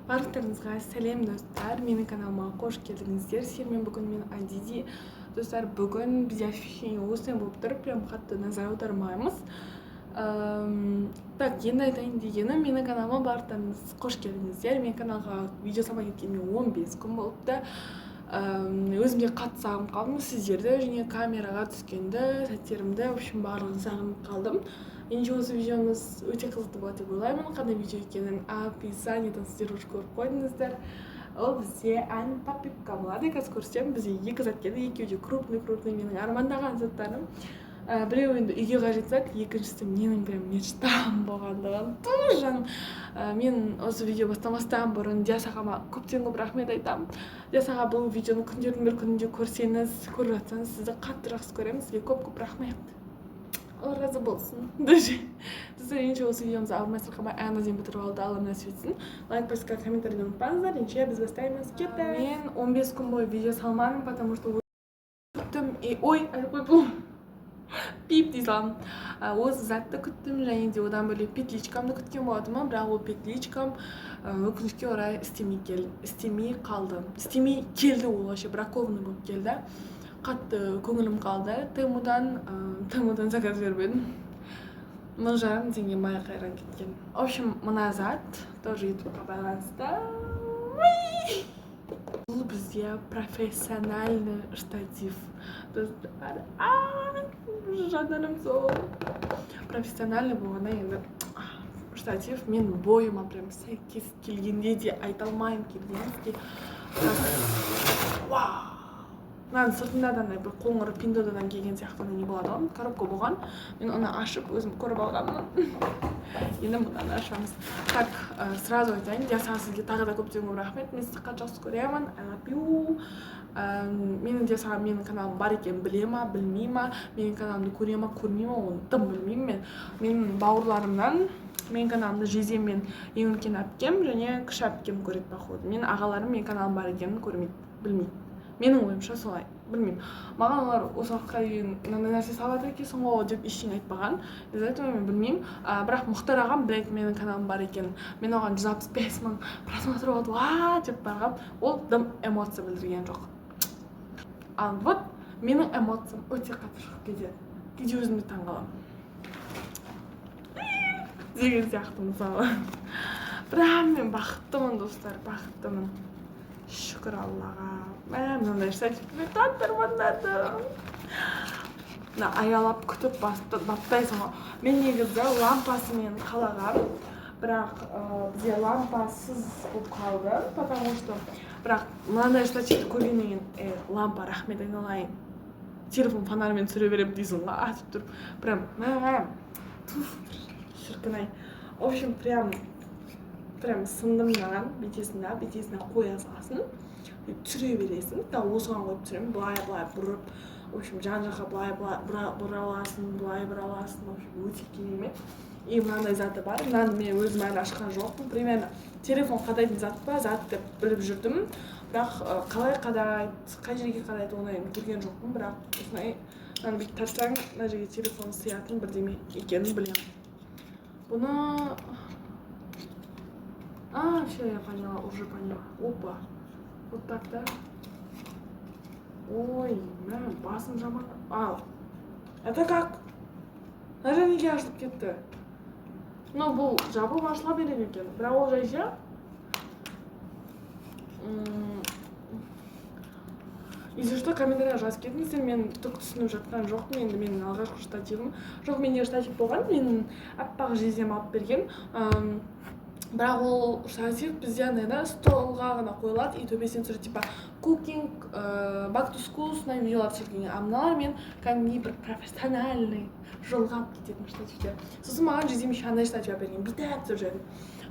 Барлықтарыңызға сәлем достар, менің каналыма қош келдіңіздер. Сіздермен бүгін мен Адиди. Достар, бүгін бізде ощущение осындай болып тұр, прям қатты назар аудармаймыз. Так, енді айтайын дегенім, менің каналыма барлықтарыңыз қош келдіңіздер. Менің каналға видео салмай кеткеніме 15 күн болыпты. Өзімде қатты сағынып қалдым сіздерді, және камераға түскенді, сәттерімді, в общем, барлығын сағынып қалдым. Енді осы видеомыз өте қызықты болады деп ойлаймын. Қандай видео екенін описаниедан сіздер уже көріп қойдыңыздар. Ол бізде Ань Папипка болады. Қазір көрсетемін. Бізде екі зат келді, екеуі де крупный менің армандаған заттарым. Біреуі енді үйге қажет зат, екіншісі менің прям мечтам болғандығын. Тоже мен осы видео бастамастан бұрын Диас ағама көптен көп рахмет айтамын. Диас аға, бұл видеоны күндердің бір күнінде көрсеңіз, көріп жатсаңыз, сізді қатты жақсы көремін. Сізге көп рахмет. Алла разы болсын. Достар, енді осы видеомызды алмай-сырқамай аяғына дейін бітіріп алды, Алла нәсіп етсін. Лайк, подписка, комментарийді ұмытпаңыздар. Енді біз бастаймыз. Кеттік. Мен 15 күн бойы видео салмадым, потому что күттім. Ой, пип дей саламын. Осы затты күттім, және де одан бөлек петличкамды күткен болатынмын, бірақ ол петличкам өкінішке орай істемей қалды. Істемей келді, ол вообще бракованный болып келді. Қатты көңілім қалды. Тмудан заказ бермедім. 1000 жарым теңге май қайран кеткен. В общем, мына зат тоже ютубқа байланысты. Бұл бізде профессиональный штатив. Жандарым сол. Профессиональный болғанда енді штатив мен бойыма прям сәйкес келгенде де айта алмаймын келгенде. Вау! Мынаның сыртында да бір қоңыр пиндодан келген сияқты не болады ғой, коробка болған. Мен оны ашып өзім көріп алғанмын. Енді мұнаны ашамыз. Так, сразу айтайын, Диас аға, сізге тағы да көптен көп рахмет. Мен сізді қатты жақсы көремін. I love you. Менің Диас аға менің каналым бар екенін біле ма, білмей ма, менің каналымды көре ма, көрмей ма, оны тым білмеймін мен. Менің бауырларымнан менің каналымды жездем мен ең үлкен әпкем және кіші әпкем көреді походу. Менің ағаларым менің каналым бар екенін көрмейді, білмейді. Менің ойымша солай, білмеймін. Маған олар осы уақытқа дейін мынандай нәрсе салады екенсің ғой деп ештеңе айтпаған. Из-за этого мен білмеймін. Бірақ Мұхтар ағам біледі менің каналым бар екенін. Мен оған 165 000 просмотр болды, деп барғам. Ол дым эмоция білдірген жоқ. Ал вот менің эмоциям өте қатты шығып кетеді. Кейде өзімді таңғаламын. Деген сияқты мысалы. Бірақ мен бақыттымын, достар, бақыттымын. Шүкір Аллаға. Мынандай штативті таңдырмандадым. Аялап күтіп баптайсың ғой. Мен негізі лампасымен қалағам, бірақ бізде лампасыз болып қалды, потому что бірақ мынандай штативті көргеннен кейін лампа рахмет айналайын. Телефон фонармен түсіре беремін дейсің ғой, атып тұрып. Прям шіркін-ай. В общем, прям сындым мынаған, бетесіне қоя саласын, түсіре бересің. Осыған қойып түсіремін, былай бұрып, в общем, жан жаққа былай бұраласын, в общем, өте керемет. И мынандай заты бар. Мынаны мен өзім әлі ашқан жоқпын. Примерно телефон қадайтын зат па, зат деп біліп жүрдім. Бірақ қалай қадайды, қай жерге қадайды, оны келген жоқпын. Бірақ осындай мынаны бүйтіп тартсаң, мына жерге телефон сиятын бірдеме екенін білемін. Бұны все, я поняла, уже поняла. Опа. Вот так, да? Ой, басым жаман. Это как? Мына неге ашылып кетті? Бұл жабылып ашыла береді екен. Бірақ ол жай ше. Если что, комментария жазып кетіңіздер, мен түк түсініп жатқан жоқпын. Енді менің алғашқы штативім. Жоқ, менде штатив болған, менің аппақ жездем алып берген. Бірақ ол штатив бізде андайда столға ғана қойылады, и төбесінен түсіреді, типа cooking, back to school, сондай видеолар түсірген. Мыналар мен кәдімгідей бір профессиональный жолға алып кететін штативтер. Сосын маған жездем еще андай штатив берген, бүйтіп түсіріп жүрдім.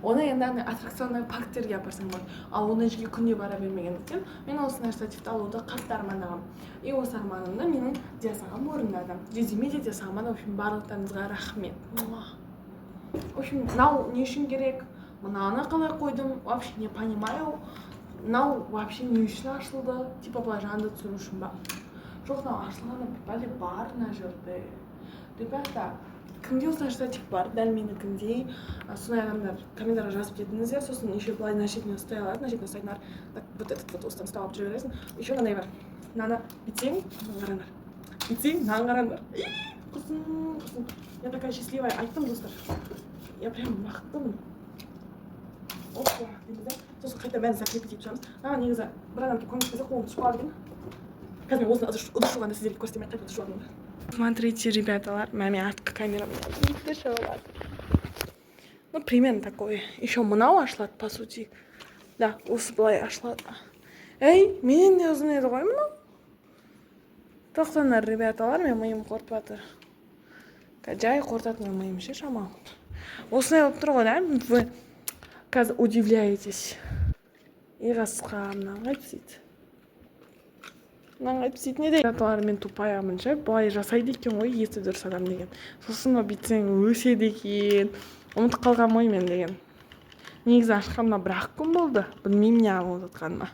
Оны енді андай аттракционный парктерге апарсаң болады. Ал ондай жерге күнде бара бермегендіктен мен осындай штативті алуды қатты армандағам. И осы арманымды менің Диас ағам орындады. Жездеме де Диас ағама, в общем, барлықтарыңызға рахмет. В общем, мынау не үшін керек? Мынаны қалай қойдым, вообще не понимаю. Мынау вообще не үшін ашылды, типа былай жанды түсіру үшін ба? Жоқ, мынау ашылғаны бәле бар мына жерде. Ребята, әркімде осылай штатив бар, дәл менікіндей. Сондай адамдар комментарийға жазып кетіңіздер, сосын еще былай мына шетіне ұстай алады, мына шетіне ұстайтын вот этот вот осыдан ұстап алып жүре бересің. Еще мынандай бар. Мынаны бүйтсең, қараңдар. Бүйтсең, мынаны қараңдар. Құрсын. Я такая счастливая. Айттым, достар. Я прям бақыттымын. Опа, дейміз да. Сосын қайта бәрін закрепить етіп шығамыз. Негізі бір адам келіп көмек берсе, қолым түсіп қалады екен. Қазір мен осыны ыдыс жуғанда сіздерге көрсетемін, қайта ыдыс жуғанымды. Смотрите, ребяталар, маме артқы камерам ну, примерно такое. Еще мынау ашылады, по сути. Да, осы былай ашылады. Ей, менен де ұзын еді ғой мынау. Тоқтаңдар, ребяталар, мен миым қорытып жатыр. Жай қорытатын мен миым ше шамалы. Осындай болып тұр ғой, да? Вы қазір удивляетесь. Иғасқа мынаны қайтып сөйт. Мынаны қайтып сөйт не дейді? Ребяталар, мен тупаямын ше. Былай жасайды екен ғой, есі дұрыс адам деген. Сосын бүйтсең өседі екен. Ұмытып қалған ғой мен деген. Негізі ашқаныма бір-ақ күн болды. Білмеймін не алып жатқаныма.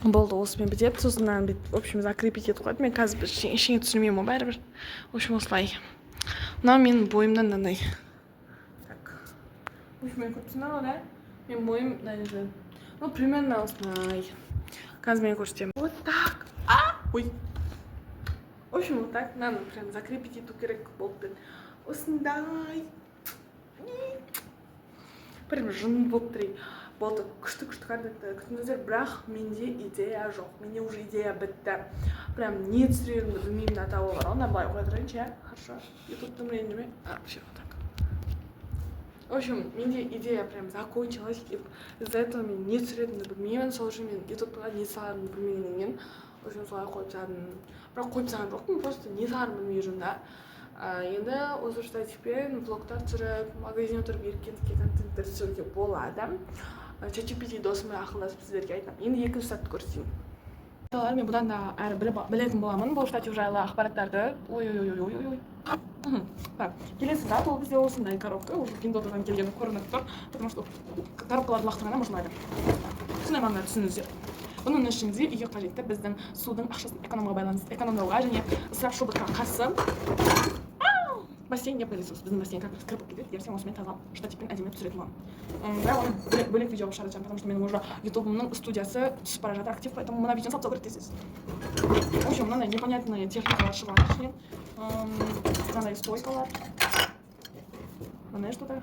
Болды, осымен бітеді. Сосын бүйтіп, в общем, закрепить етіп қойды. Мен қазір ештеңе түсірмеймін бәрібір. В общем, осылай. Мынау менің бойымдан мынандай. Так. В общем, мен көрсетсем да? Мен бойым мынандай. Ну, примерно осылай. Қазір мен көрсетемін. Вот так. Ой. В общем, вот так. Мынаны прям закрепить ету керек болды. Осындай. Прям жын болып тұрайын. Болды, күшті контентті күтіңіздер, бірақ менде идея жоқ. Менде уже идея бітті. Прям не түсірерімді білмеймін атауы бар. Онда былай қоя тұрайыншы, иә? Хорошо. Ютубтың ренжіме. Вообще вот так. В общем, менде идея прям закончилась. Из-за этого мен не түсіретінді білмеймін. Сол үшін мен ютубқа не саларымды білмегеннен. В общем, солай қойып тастадым. Бірақ қойып тастаған жоқпын, просто не саларымды білмей жүрмін да. Енді осы штативпен влогтар түсіріп, магазинде отырып еркіндікке контенттер түсіруге болады. ChatGPT досыммен ақылдасып сіздерге айтамын. Енді екінші штатты көрсетейін. Мен бұдан да әрі білетін боламын бұл штатив жайлы ақпараттарды. Ой. Келесі зат ол бізде осындай коробка. Уже Пиндотадан келгені көрініп тұр. Потому что коробкаларды лақтырғанда мұжылайды. Сондай маңына түсініңіздер. Бұның ішінде үйге қажетті біздің судың ақшасын экономдауға және ысырапшылдыққа қарсы бассейн не пылесос. Біздің бассейн как кіріп кетеді. Ертең осымен таза штативпен әдемі түсіретін боламын. Бірақ оны бөлек видеоға шығарып потому что менің уже ютубымның студиясы түсіп бара жатыр актив, поэтому мына видеоны салып керек десіз. В общем, мынандай непонятный техникалар шығған ішінен. Мынандай стойкалар. Мынандай что-то.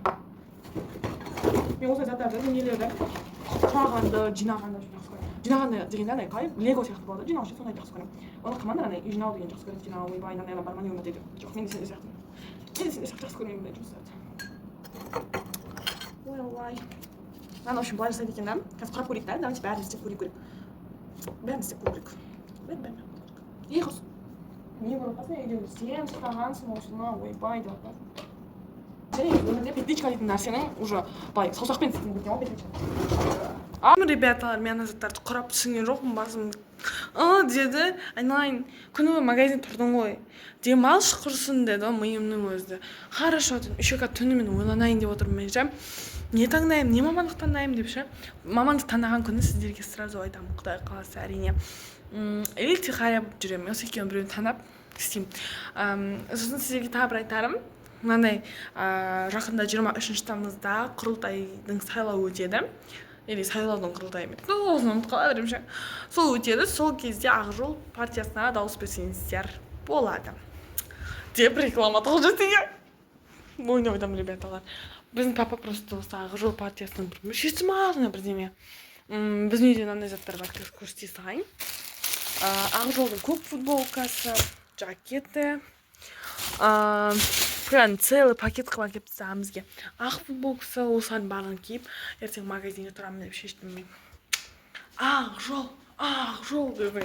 Мен осылай заттарды, дүниелерді құрағанды, жинағанды жақсы көремін. Жинағанды дегенде андай қай лего сияқты болады. Жинаушы сондай жақсы көремін. Оны команда андай жинау деген жақсы көремін. Жинау, ойбай, мынандайлар бар ма не дейді. Жоқ, мен де сенде сияқтымын. Мен сенде жақсы көрмеймін бұндай жұмыстарды. Ой. Мынаны, в общем, былай жасайды екен да. Қазір құрап көрейік та. Давайте бәрін істеп көрейік. Бәрін істеп көрейік. Бәрін. Ей, қыз. Не көріп қасың, үйден сен сұқтағансың осыны, ойбай деп атпасың. Өмірде петличка дейтін нәрсенің уже былай саусақпен істейтін бөтен ол петличка. Ребяталар, мен заттарды құрап түсінген жоқпын, басым деді, айналайын, күні бойы магазин тұрдың ғой, демалшы құрсын деді миымның өзі. Хорошо, еще түнімен ойланайын деп отырмын мен ше. Не таңдаймын, не мамандық таңдаймын деп ше. Мамандық таңдаған күні сіздерге сразу айтамын, Құдай қаласа әрине. Или тихаря болып жүремін, осы екеуін біреуін таңдап істеймін. Сосын сіздерге тағы бір айтарым. Мынандай жақында 23 тамызда құрылтайдың сайлауы өтеді. Или сайлаудың құрылтайы ма? Осыны ұмытып қала беремін ше. Сол өтеді, сол кезде Ақжол партиясына дауыс берсеңіздер болады. Деп реклама тығып жасайын. Ойнап ребяталар. Біздің папа просто осы Ақжол партиясының бір мүшесі ма, бірдеме. Біздің үйде мынандай заттар бар, көрсете салайын. Ақжолдың көк футболкасы, жакеті. Прям целый пакет қылып әкеліп тастаған бізге. Ақ футболкасы, осылардың барлығын киіп, ертең магазинге тұрамын деп шештім мен. Ақжол деп.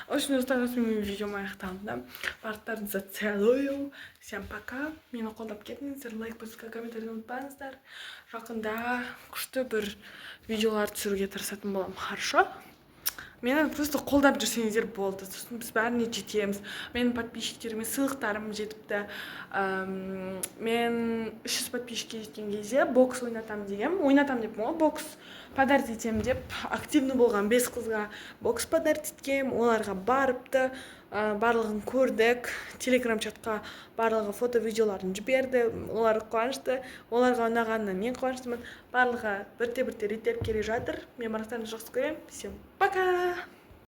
В общем, менің видеом аяқталды. Барлықтарыңызға целую. Всем пока. Мені қолдап кетіңіздер, лайк басуға, комментарийді ұмытпаңыздар. Жақында күшті бір видеолар түсіруге тырысатын боламын. Хорошо? Мені просто қолдап жүрсеңіздер болды. Сосын біз бәріне жетеміз. Менің подписчиктеріме сыйлықтарым жетіпті. Мен 300 подписчикке жеткен кезде бокс ойнатам дегем. Ойнатам деп ма? Бокс подарить етем деп активный болған 5 қызға бокс подарить еткем, оларға барыпты, барлығын көрдік, телеграм чатқа барлығы фото видеоларын жіберді, олар қуанышты, оларға ұнағанына мен қуаныштымын. Барлығы бірте-бірте реттеліп келе жатыр. Мен марафонды жақсы көремін. Всем пока.